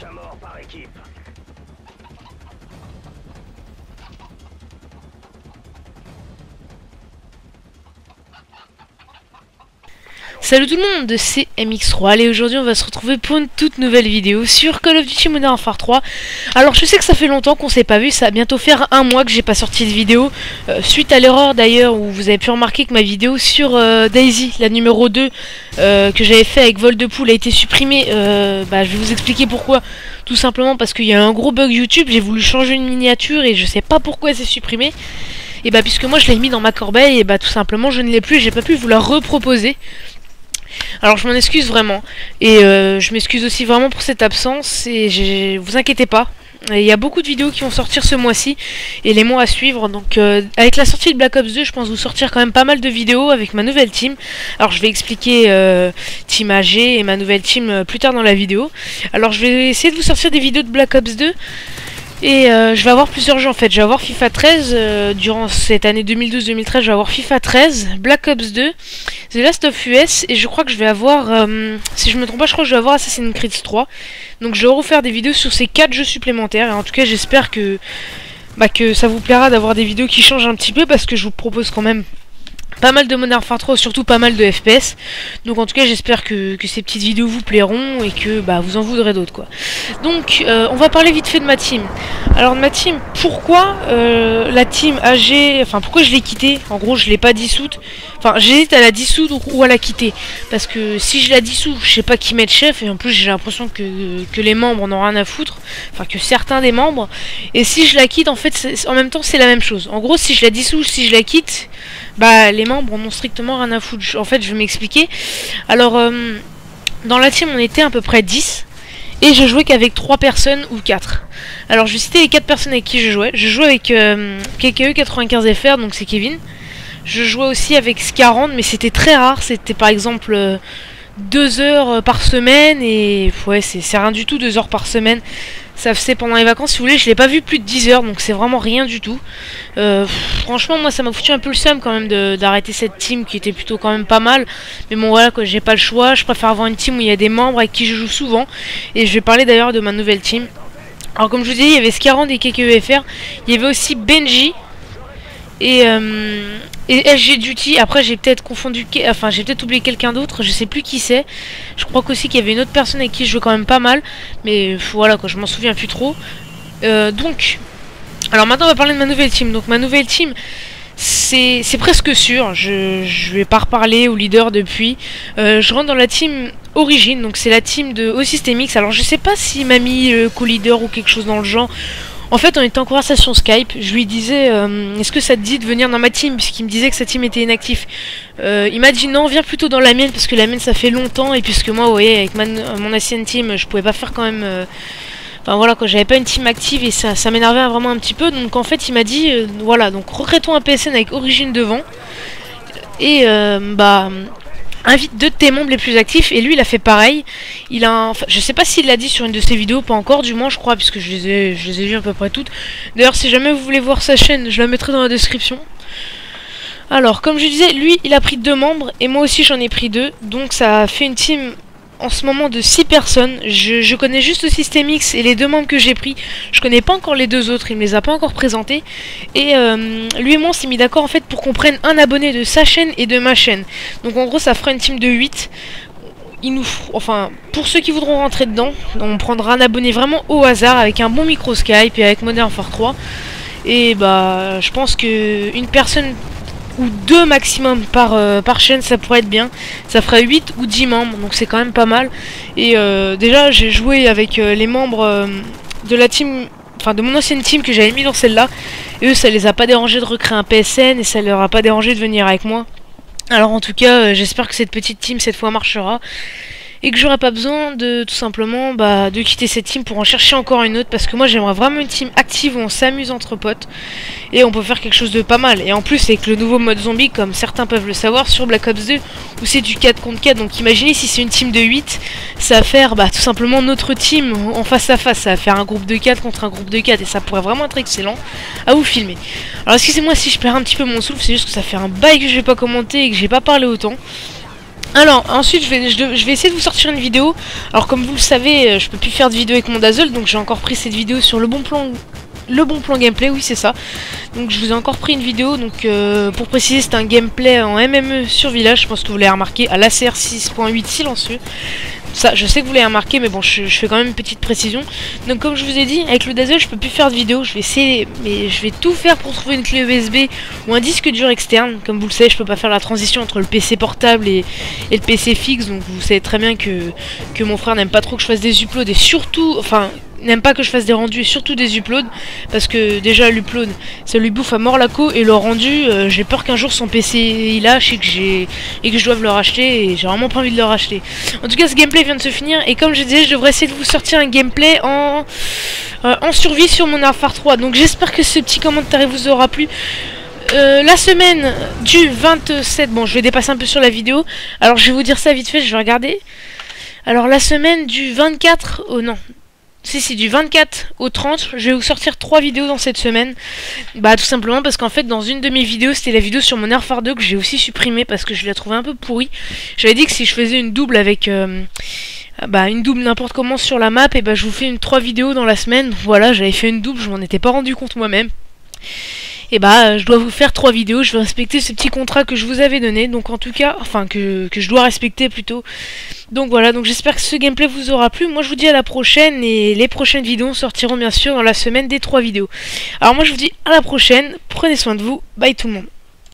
à mort par équipe. Salut tout le monde, c'est MX3. Allez, aujourd'hui on va se retrouver pour une toute nouvelle vidéo sur Call of Duty Modern Warfare 3. Alors je sais que ça fait longtemps qu'on s'est pas vu, ça va bientôt faire un mois que j'ai pas sorti de vidéo, suite à l'erreur d'ailleurs où vous avez pu remarquer que ma vidéo sur Daisy, la numéro 2, que j'avais fait avec vol de poule a été supprimée. Je vais vous expliquer pourquoi. Tout simplement parce qu'il y a un gros bug YouTube, j'ai voulu changer une miniature et je sais pas pourquoi c'est supprimé. Et puisque moi je l'ai mis dans ma corbeille, et tout simplement je ne l'ai plus, j'ai pas pu vous la reproposer. Alors je m'en excuse vraiment, et je m'excuse aussi vraiment pour cette absence, et vous inquiétez pas, il y a beaucoup de vidéos qui vont sortir ce mois-ci, et les mois à suivre, donc avec la sortie de Black Ops 2, je pense vous sortir quand même pas mal de vidéos avec ma nouvelle team. Alors je vais expliquer Team AG et ma nouvelle team plus tard dans la vidéo. Alors je vais essayer de vous sortir des vidéos de Black Ops 2, et je vais avoir plusieurs jeux en fait. Je vais avoir FIFA 13 durant cette année 2012-2013. Je vais avoir FIFA 13, Black Ops 2, The Last of Us, et je crois que je vais avoir, si je me trompe pas, je crois que je vais avoir Assassin's Creed 3. Donc je vais refaire des vidéos sur ces 4 jeux supplémentaires. Et en tout cas, j'espère que ça vous plaira d'avoir des vidéos qui changent un petit peu, parce que je vous propose quand même pas mal de Modern Warfare 3, surtout pas mal de FPS. Donc en tout cas j'espère que ces petites vidéos vous plairont et que vous en voudrez d'autres quoi. Donc on va parler vite fait de ma team. Alors de ma team, pourquoi la team AG, enfin pourquoi je l'ai quittée. En gros je l'ai pas dissoute. Enfin j'hésite à la dissoudre ou à la quitter. Parce que si je la dissous, je sais pas qui mettre chef. Et en plus j'ai l'impression que les membres en ont rien à foutre. Enfin que certains des membres. Et si je la quitte, en fait en même temps c'est la même chose. En gros si je la dissous, si je la quitte, les membres en ont strictement rien à foutre. En fait, je vais m'expliquer. Alors, dans la team, on était à peu près 10. Et je jouais qu'avec 3 personnes ou 4. Alors, je vais citer les 4 personnes avec qui je jouais. Je jouais avec KKE 95FR, donc c'est Kevin. Je jouais aussi avec Scarand, mais c'était très rare. C'était par exemple 2 heures par semaine. Et ouais, c'est rien du tout, 2 heures par semaine. Ça faisait pendant les vacances, si vous voulez, je l'ai pas vu plus de 10 heures, donc c'est vraiment rien du tout. Franchement, moi ça m'a foutu un peu le seum quand même d'arrêter cette team qui était plutôt quand même pas mal. Mais bon voilà quoi, j'ai pas le choix, je préfère avoir une team où il y a des membres avec qui je joue souvent. Et je vais parler d'ailleurs de ma nouvelle team. Alors comme je vous disais, il y avait Scarand et KKEFR, il y avait aussi Benji et SG Duty. Après j'ai peut-être confondu, enfin j'ai peut-être oublié quelqu'un d'autre, je sais plus qui c'est. Je crois qu'aussi qu'il y avait une autre personne avec qui je jouais quand même pas mal, mais voilà quoi, je m'en souviens plus trop. Donc alors maintenant on va parler de ma nouvelle team. Donc ma nouvelle team, c'est presque sûr, je vais pas reparler au leader depuis. Je rentre dans la team Origin, donc c'est la team de O-Systemix. Alors je sais pas s'il m'a mis co-leader ou quelque chose dans le genre. En fait, on était en conversation Skype, je lui disais est-ce que ça te dit de venir dans ma team, puisqu'il me disait que sa team était inactive. Il m'a dit non, viens plutôt dans la mienne, parce que la mienne ça fait longtemps, et puisque moi, vous voyez, avec mon ancienne team, je pouvais pas faire quand même... Enfin voilà, quand j'avais pas une team active, et ça m'énervait vraiment un petit peu, donc en fait il m'a dit, voilà, donc recrétons un PSN avec Origine devant, et invite 2 de tes membres les plus actifs. Et lui il a fait pareil. Il a enfin, je sais pas s'il l'a dit sur une de ses vidéos, pas encore du moins je crois, puisque je les ai vues à peu près toutes. D'ailleurs si jamais vous voulez voir sa chaîne, je la mettrai dans la description. Alors comme je disais, lui il a pris 2 membres et moi aussi j'en ai pris 2. Donc ça a fait une team en ce moment de 6 personnes. Je connais juste le Systemix et les 2 membres que j'ai pris. Je connais pas encore les 2 autres, il me les a pas encore présentés. Et lui et moi on s'est mis d'accord en fait pour qu'on prenne un abonné de sa chaîne et de ma chaîne. Donc en gros ça fera une team de 8. Enfin, pour ceux qui voudront rentrer dedans, on prendra un abonné vraiment au hasard avec un bon micro Skype et avec Modern Warfare 3. Et je pense que une personne ou 2 maximum par chaîne ça pourrait être bien. Ça ferait 8 ou 10 membres, donc c'est quand même pas mal. Et déjà j'ai joué avec les membres de la team, enfin de mon ancienne team que j'avais mis dans celle-là, et eux ça les a pas dérangé de recréer un PSN, et ça leur a pas dérangé de venir avec moi. Alors en tout cas j'espère que cette petite team cette fois marchera, et que j'aurai pas besoin de tout simplement de quitter cette team pour en chercher encore une autre, parce que moi j'aimerais vraiment une team active où on s'amuse entre potes et on peut faire quelque chose de pas mal. Et en plus avec le nouveau mode zombie, comme certains peuvent le savoir, sur Black Ops 2 où c'est du 4 contre 4, donc imaginez si c'est une team de 8, ça va faire tout simplement notre team en face à face, ça va faire un groupe de 4 contre un groupe de 4, et ça pourrait vraiment être excellent à vous filmer. Alors excusez-moi si je perds un petit peu mon souffle, c'est juste que ça fait un bail que je vais pas commenter et que j'ai pas parlé autant. Alors ensuite je vais essayer de vous sortir une vidéo. Alors comme vous le savez, je peux plus faire de vidéo avec mon Dazzle, donc j'ai encore pris cette vidéo sur le bon plan gameplay, oui c'est ça. Donc je vous ai encore pris une vidéo, donc pour préciser c'est un gameplay en MME sur village, je pense que vous l'avez remarqué, à l'ACR 6.8 silencieux. Ça, je sais que vous l'avez remarqué, mais bon, je fais quand même une petite précision. Donc comme je vous ai dit, avec le Dazzle, je peux plus faire de vidéo. Je vais essayer, mais je vais tout faire pour trouver une clé USB ou un disque dur externe. Comme vous le savez, je peux pas faire la transition entre le PC portable et le PC fixe. Donc vous savez très bien que mon frère n'aime pas trop que je fasse des uploads et surtout, enfin, n'aime pas que je fasse des rendus et surtout des uploads, parce que déjà l'upload ça lui bouffe à mort la co, et le rendu j'ai peur qu'un jour son PC il lâche et que je doive le racheter, et j'ai vraiment pas envie de le racheter. En tout cas ce gameplay vient de se finir, et comme je disais je devrais essayer de vous sortir un gameplay en survie sur mon Phare 3. Donc j'espère que ce petit commentaire vous aura plu. La semaine du 27, bon je vais dépasser un peu sur la vidéo, alors je vais vous dire ça vite fait, je vais regarder. Alors la semaine du 24 au non, si, du 24 au 30, je vais vous sortir 3 vidéos dans cette semaine. Bah tout simplement parce qu'en fait dans une de mes vidéos, c'était la vidéo sur mon Phare 2 que j'ai aussi supprimée parce que je l'ai trouvée un peu pourrie. J'avais dit que si je faisais une double avec une double n'importe comment sur la map, et bah je vous fais 3 vidéos dans la semaine. Voilà, j'avais fait une double, je m'en étais pas rendu compte moi-même. Et bah je dois vous faire 3 vidéos, je vais respecter ce petit contrat que je vous avais donné, donc en tout cas, enfin que je dois respecter plutôt. Donc voilà, donc j'espère que ce gameplay vous aura plu. Moi je vous dis à la prochaine, et les prochaines vidéos sortiront bien sûr dans la semaine des 3 vidéos. Alors moi je vous dis à la prochaine, prenez soin de vous, bye tout le monde.